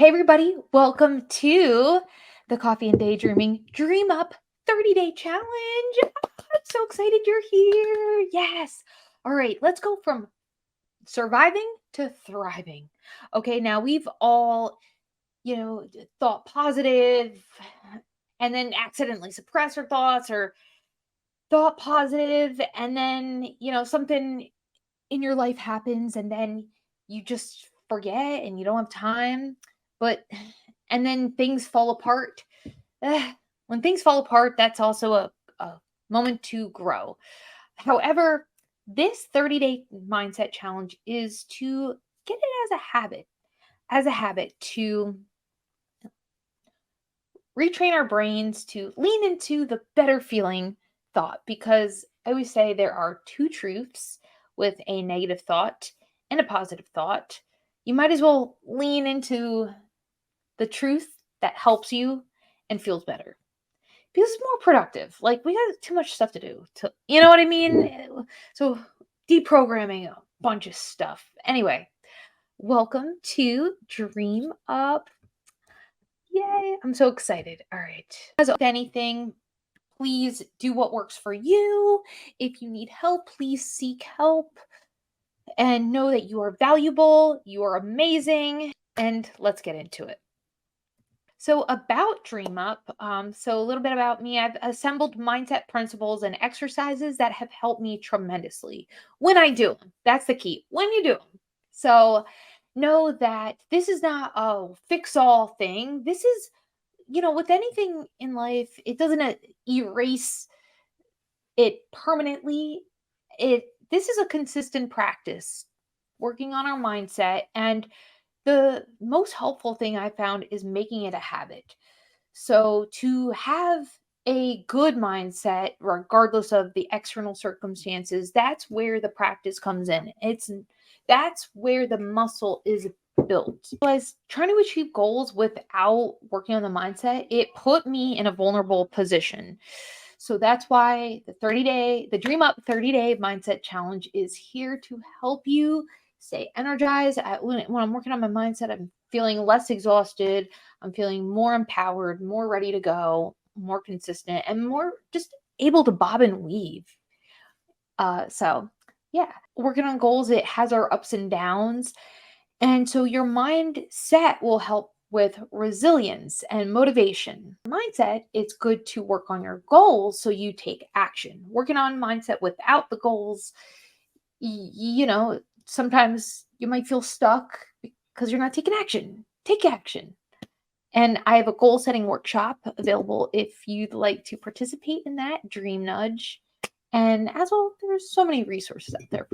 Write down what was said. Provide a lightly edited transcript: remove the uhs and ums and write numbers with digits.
Hey, everybody, welcome to the Coffee and Daydreaming Dream Up 30-Day Challenge. I'm so excited you're here. Yes. All right, let's go from surviving to thriving. Okay, now we've all, thought positive and then accidentally suppressed our thoughts or thought positive, and then, something in your life happens and then you just forget and you don't have time. But and then things fall apart. Ugh, when things fall apart, that's also a moment to grow. However, this 30-day mindset challenge is to get it as a habit to retrain our brains to lean into the better feeling thought, because I always say there are two truths with a negative thought and a positive thought. You might as well lean into the truth that helps you and feels better because it's more productive. Like, we got too much stuff to do to, you know what I mean? So deprogramming a bunch of stuff. Anyway, welcome to Dream Up. Yay, I'm so excited. All right. As with anything, please do what works for you. If you need help, please seek help and know that you are valuable, you are amazing, and let's get into it. So, about Dream Up, so a little bit about me. I've assembled mindset principles and exercises that have helped me tremendously when I do them. That's the key. When you do them. So, know that this is not a fix all thing. This is, with anything in life, it doesn't erase it permanently. This is a consistent practice working on our mindset, and the most helpful thing I found is making it a habit. So, to have a good mindset, regardless of the external circumstances, that's where the practice comes in. That's where the muscle is built. Was trying to achieve goals without working on the mindset, it put me in a vulnerable position. So that's why the Dream Up 30-Day Mindset Challenge is here to help you stay energized. When I'm working on my mindset, I'm feeling less exhausted. I'm feeling more empowered, more ready to go, more consistent, and more just able to bob and weave. So yeah, working on goals, it has our ups and downs. And so your mindset will help with resilience and motivation. Mindset, it's good to work on your goals so you take action. Working on mindset without the goals, sometimes you might feel stuck because you're not taking action. Take action. And I have a goal setting workshop available if you'd like to participate in that, Dream Nudge. And as well, there's so many resources out there